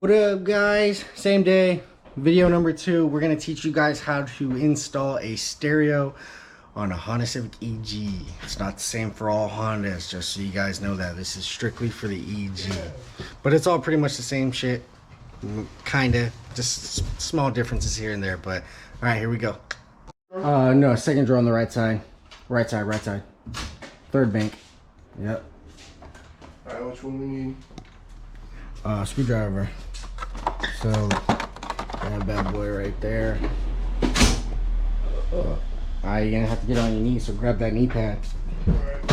What up, guys? Same day, video number 2. We're gonna teach you guys how to install a stereo on a Honda Civic EG. It's not the same for all Hondas, just so you guys know that. This is strictly for the EG, but it's all pretty much the same shit, kinda, just small differences here and there. But all right, here we go. No, second drawer on the right side, right side, third bank. Yep. All right, which one we need? Screwdriver. So that bad boy right there. Alright, you're gonna have to get on your knees, so grab that knee pad. Alright.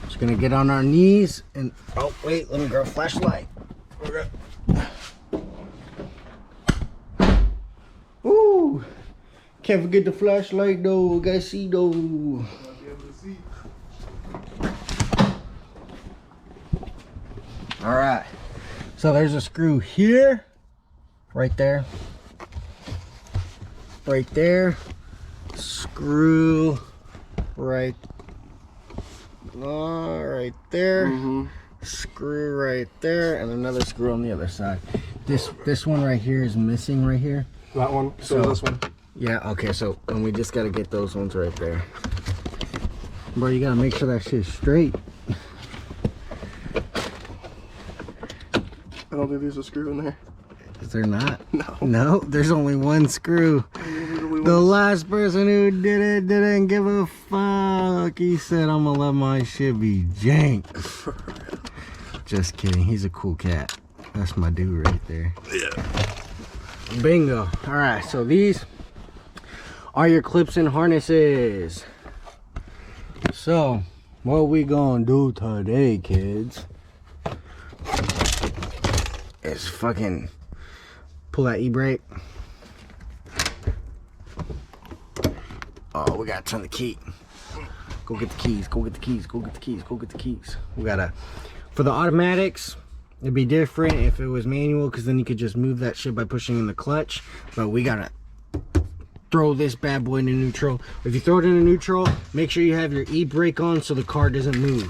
Just gonna get on our knees and oh wait, let me grab a flashlight. Okay. Ooh, can't forget the flashlight though. Gotta see though. Might be able to see. All right, so there's a screw here, right there, screw right there, screw right there, and another screw on the other side. This one right here is missing right here. That one. So this one. Yeah, okay, so and we just gotta get those ones right there. Bro, you gotta make sure that shit's straight. I don't think there's a screw in there. Is there not? No. No, there's only one screw. The last person who did it didn't give a fuck. He said, I'm gonna let my shit be jank. Just kidding, he's a cool cat. That's my dude right there. Yeah. Bingo. All right, so these are your clips and harnesses. So what we gonna do today, kids, is fucking pull that e-brake. Oh, we gotta turn the key. Go get the keys, go get the keys, go get the keys, go get the keys. We gotta, for the automatics, it'd be different if it was manual, because then you could just move that shit by pushing in the clutch. But we gotta throw this bad boy into neutral. If you throw it into neutral, make sure you have your e-brake on so the car doesn't move.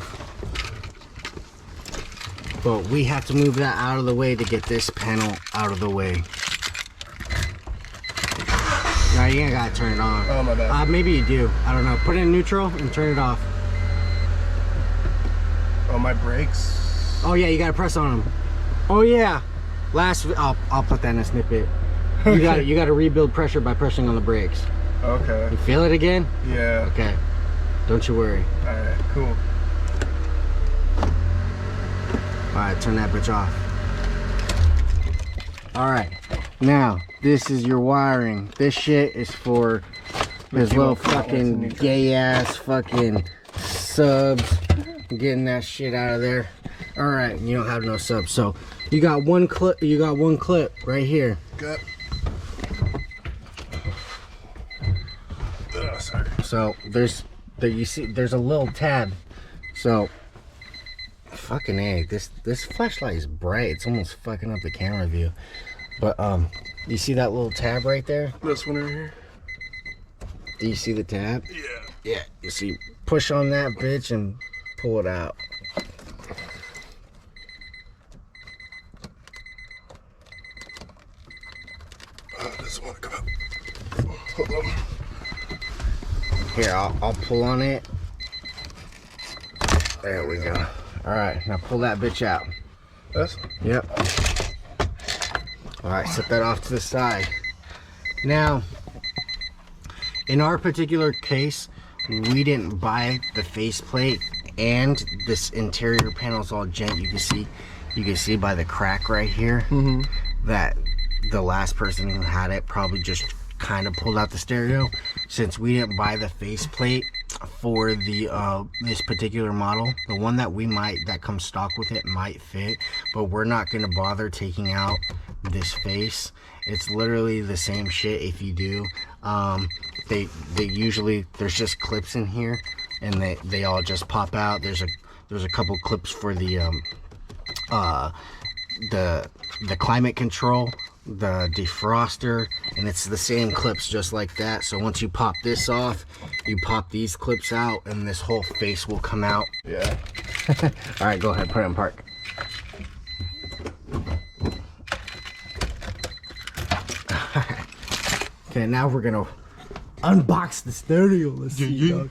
But we have to move that out of the way to get this panel out of the way. No, you ain't gotta turn it on. Oh, my bad. Maybe you do. I don't know. Put it in neutral and turn it off. Oh, my brakes. Oh yeah, you gotta press on them. Oh yeah. I'll put that in a snippet. You gotta rebuild pressure by pressing on the brakes. Okay. You feel it again? Yeah. Okay. Don't you worry. All right. Cool. Alright, turn that bitch off. Alright, now this is your wiring. This shit is for this little fucking gay ass fucking subs. Getting that shit out of there. Alright, you don't have no subs. So you got one clip right here. Good. Oh, sorry. So there's a little tab. So fucking A, this flashlight is bright. It's almost fucking up the camera view. But you see that little tab right there? This one right here. Do you see the tab? Yeah. Yeah. You see, push on that bitch and pull it out. This one come up. Hold on. Here, I'll pull on it. There we go. All right, now pull that bitch out. This? Yep. All right, set that off to the side. Now, in our particular case, we didn't buy the faceplate, and this interior panel's all gent. You can see by the crack right here that the last person who had it probably just kind of pulled out the stereo. Since we didn't buy the faceplate for the this particular model, the one that comes stock with it might fit, but we're not gonna bother taking out this face. It's literally the same shit. If you do, they usually, there's just clips in here and they all just pop out. There's a couple clips for the climate control the defroster, and it's the same clips just like that. So once you pop this off, you pop these clips out, and this whole face will come out. Yeah. All right, go ahead, put it in park. Okay, now we're gonna unbox the stereo. Let's see, dog.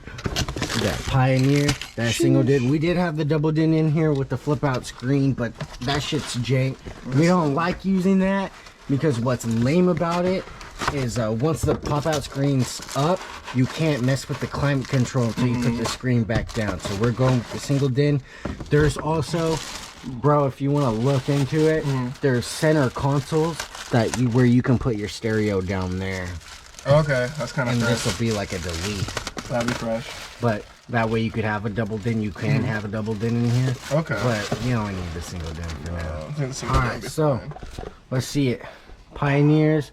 That Pioneer, that single din. We did have the double din in here with the flip out screen, but that shit's jank. We don't like using that because what's lame about it is once the pop out screen's up, you can't mess with the climate control until you put the screen back down. So we're going with the single din. There's also, bro, if you want to look into it, there's center consoles that where you can put your stereo down there. Okay, that's kind of And fresh. this will be like a delete. That'd be fresh. But that way you could have a double din. You can have a double din in here. Okay. But you only need the single din for now. I think the single All din right, would be so fine. let's see it. Pioneers.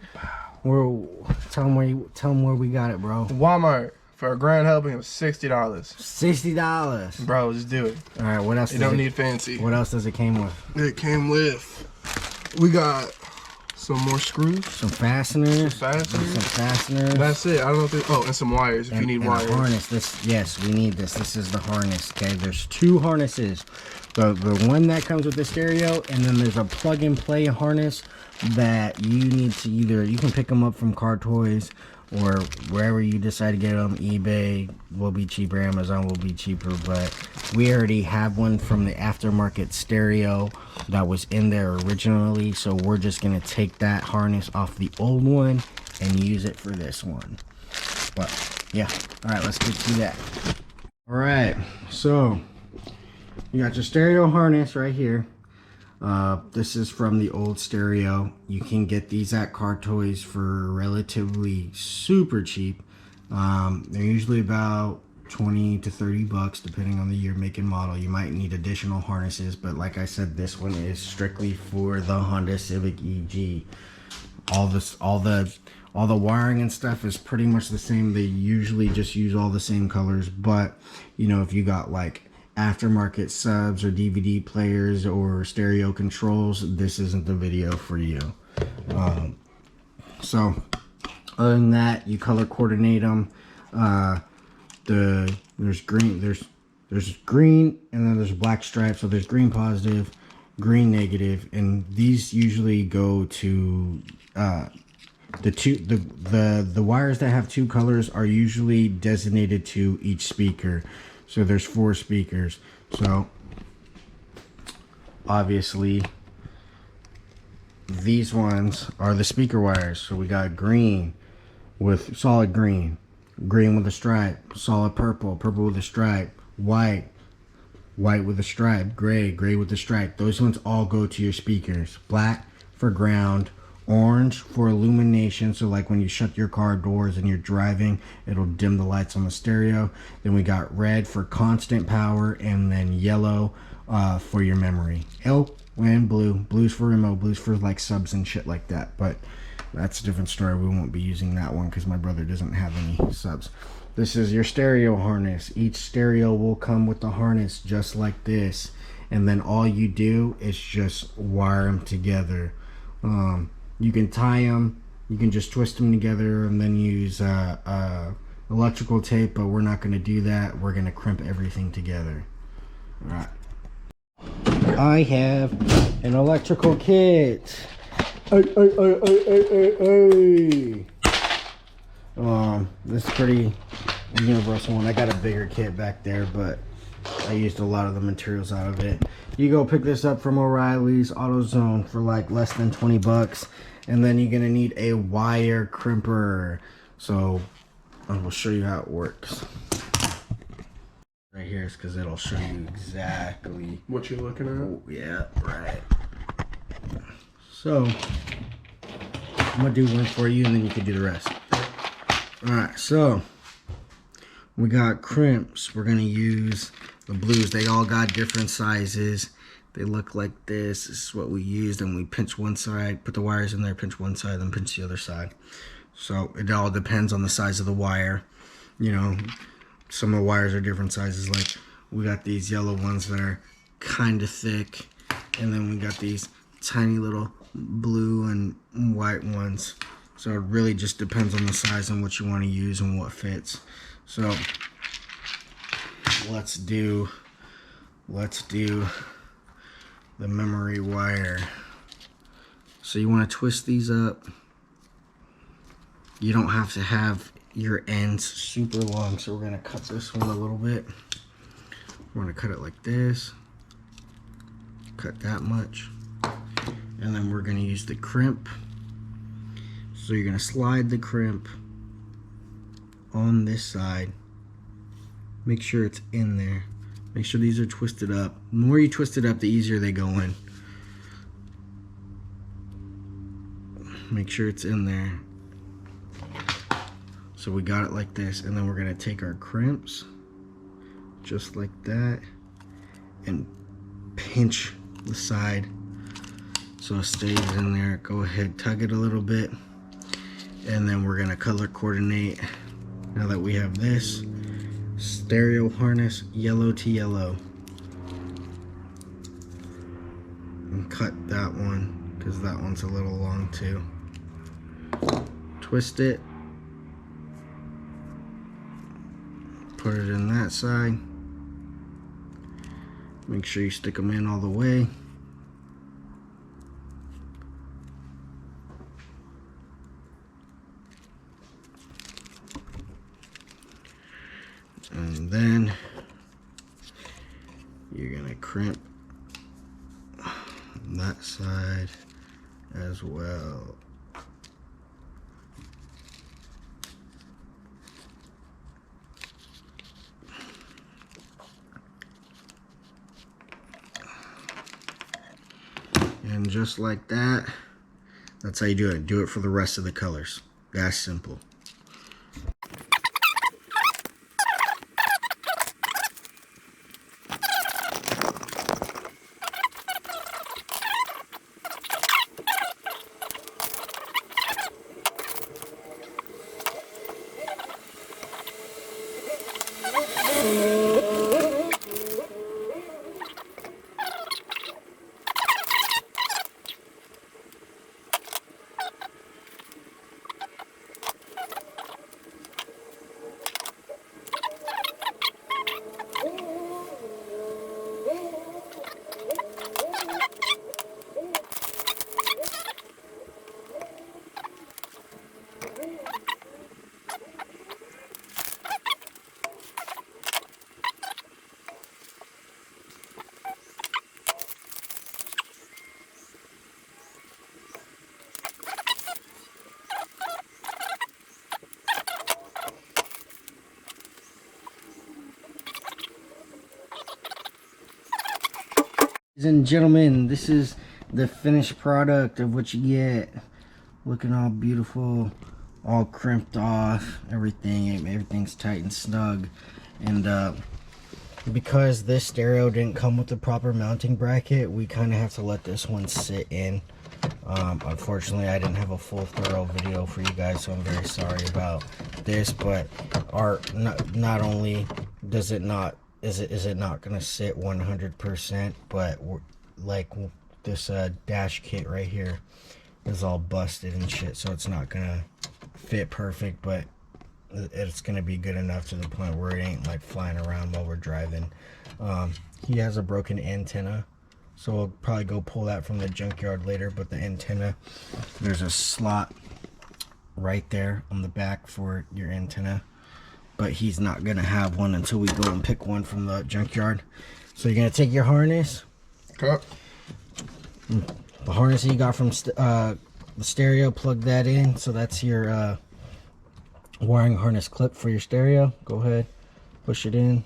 Tell them where we got it, bro. Walmart for a grand helping of $60. $60. Bro, just do it. All right, what else? You don't need fancy. What else does it came with? It came with. We got some more screws. Some fasteners. Fasteners. Some fasteners. That's it. I don't know if they, oh, and some wires if you need and wires. a harness. Yes, we need this. This is the harness. Okay, there's two harnesses. The one that comes with the stereo, and then there's a plug and play harness that you need to you can pick them up from Car Toys or wherever you decide to get them. eBay will be cheaper, Amazon will be cheaper, but we already have one from the aftermarket stereo that was in there originally, so we're just gonna take that harness off the old one and use it for this one. But yeah, all right, let's get to that. All right, so you got your stereo harness right here. This is from the old stereo. You can get these at Car Toys for relatively super cheap. They're usually about 20 to 30 bucks depending on the year, make, and model. You might need additional harnesses, but like I said, this one is strictly for the Honda Civic EG. All the wiring and stuff is pretty much the same. They usually just use all the same colors, but you know, if you got like aftermarket subs or DVD players or stereo controls, this isn't the video for you. So other than that, you color coordinate them. There's green, there's green, and then there's black stripes. So there's green positive, green negative, and these usually go to the wires that have two colors are usually designated to each speaker. So there's 4 speakers. So obviously these ones are the speaker wires. So we got green with solid green, green with a stripe, solid purple, purple with a stripe, white, white with a stripe, gray, gray with a stripe. Those ones all go to your speakers. Black for ground, orange for illumination, so like when you shut your car doors and you're driving, it'll dim the lights on the stereo. Then we got red for constant power, and then yellow for your memory. And blue. Blue's for remote, blue's for like subs and shit like that, but that's a different story. We won't be using that one because my brother doesn't have any subs. This is your stereo harness. Each stereo will come with the harness just like this, and then all you do is just wire them together. You can tie them, you can just twist them together and then use electrical tape, but we're not going to do that. We're going to crimp everything together. All right. I have an electrical kit. This is pretty universal one. I got a bigger kit back there, but I used a lot of the materials out of it. You go pick this up from O'Reilly's AutoZone for like less than 20 bucks. And then you're gonna need a wire crimper. So I will show you how it works. Right here is because it'll show you exactly What you're looking at? Oh, yeah, right. So I'm gonna do one for you and then you can do the rest. Alright, so we got crimps. We're gonna use the blues. They all got different sizes. They look like this. This is what we used, and we pinch one side, put the wires in there, pinch one side, then pinch the other side. So it all depends on the size of the wire. You know, some of the wires are different sizes. Like we got these yellow ones that are kind of thick, and then we got these tiny little blue and white ones. So it really just depends on the size and what you want to use and what fits. So let's do the memory wire. So you want to twist these up. You don't have to have your ends super long, so we're going to cut this one a little bit. We're going to cut it like this. Cut that much. And then we're going to use the crimp. So you're going to slide the crimp on this side. Make sure it's in there. Make sure these are twisted up. The more you twist it up, the easier they go in. Make sure it's in there. So we got it like this, and then we're gonna take our crimps, just like that, and pinch the side so it stays in there. Go ahead, tug it a little bit, and then we're gonna color coordinate. Now that we have this stereo harness, yellow to yellow, and cut that one because that one's a little long too. Twist it, put it in that side. Make sure you stick them in all the way. And then you're gonna crimp that side as well. And just like that, that's how you do it. Do it for the rest of the colors. That's simple. Ladies and gentlemen, this is the finished product of what you get. Looking all beautiful, all crimped off, everything's tight and snug. And because this stereo didn't come with the proper mounting bracket, we kind of have to let this one sit in. Unfortunately, I didn't have a full thorough video for you guys, so I'm very sorry about this. But not only does it not is it not gonna sit 100%, but like this dash kit right here is all busted and shit, so it's not gonna fit perfect, but it's gonna be good enough to the point where it ain't like flying around while we're driving. He has a broken antenna, so we'll probably go pull that from the junkyard later. But the antenna, there's a slot right there on the back for your antenna, but he's not gonna have one until we go and pick one from the junkyard. So you're gonna take your harness, Cut. the harness you got from the stereo, plug that in. So that's your wiring harness clip for your stereo. Go ahead, push it in,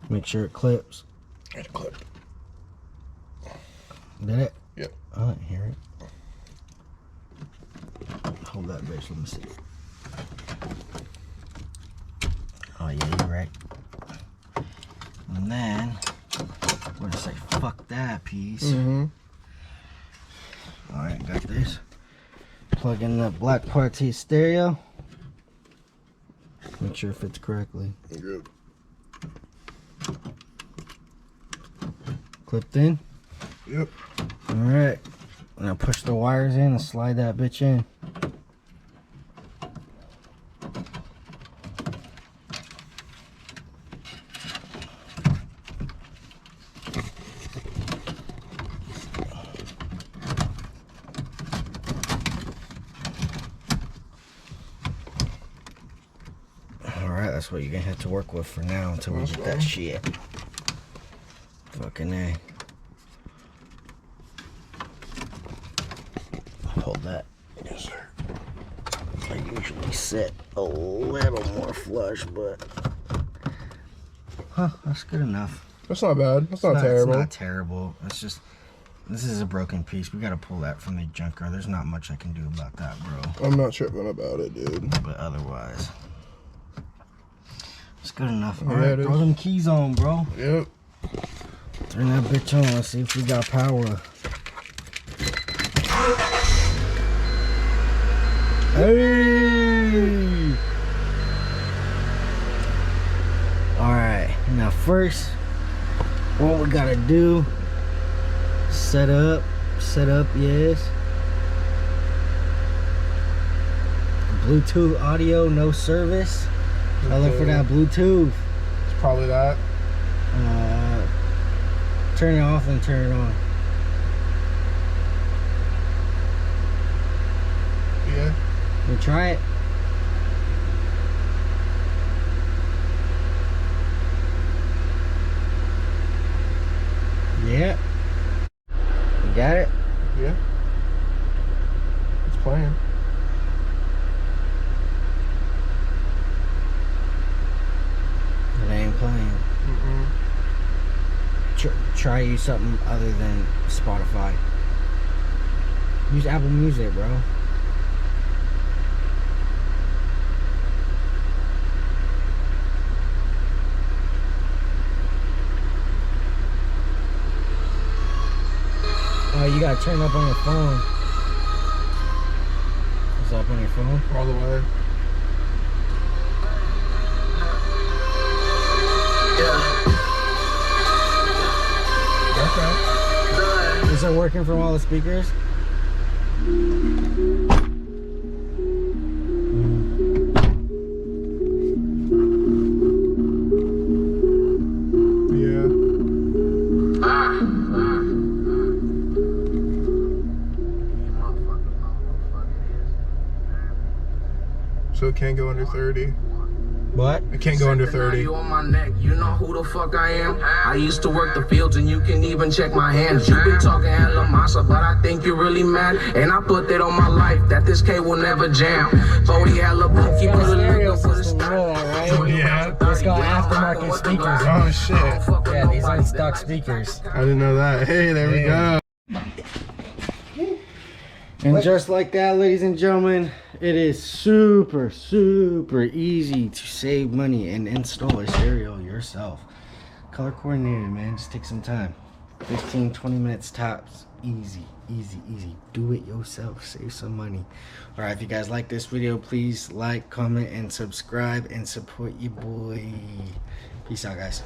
make sure it clips. It clip. Did it? Yep. I didn't hear it. Hold that bitch, let me see. Oh yeah, you're right. And then we're gonna say fuck that piece. Alright, got this. Plug in the black part to your stereo. Make sure it fits correctly. Good. Clipped in? Yep. Alright. Now push the wires in and slide that bitch in. Alright, that's what you're gonna have to work with for now until we get that shit. Fucking A. Hold that. Yes, sir. I usually sit a little more flush, but that's good enough. That's not bad. That's not terrible. It's not terrible. It's just, this is a broken piece. We gotta pull that from the junkyard. There's not much I can do about that, bro. I'm not tripping about it, dude. But otherwise, it's good enough. Yeah, Alright, throw them keys on, bro. Yep. Turn that bitch on. Let's see if we got power. Hey! Alright, now first, what we gotta do, set up, yes. Bluetooth audio, no service. I look for that Bluetooth. It's probably that. Turn it off and turn it on. Yeah. We'll try it. Yeah. You got it? Yeah. It's playing. It ain't playing. Try use something other than Spotify. Use Apple Music, bro. Oh, you gotta turn up on your phone. Is it up on your phone? All the way. Okay. Is it working from all the speakers? So it can't go under 30. What? It can't go under 30. On my neck, you know who the fuck I am. I used to work the fields and you can even check my hands. You been talking hella massa, but I think you're really mad. And I put that on my life that this K will never jam. 40 hella bookie, put a Stereo nigga for the system, you know that, right? Yeah. It's got aftermarket speakers. Oh shit. Yeah, these aren't stock speakers. I didn't know that. Hey, there we go. And just like that, ladies and gentlemen, it is super easy to save money and install a stereo yourself. Color coordinated, man. Just take some time. 15-20 minutes tops. Easy. Do it yourself. Save some money. Alright, if you guys like this video, please like, comment, and subscribe and support your boy. Peace out, guys.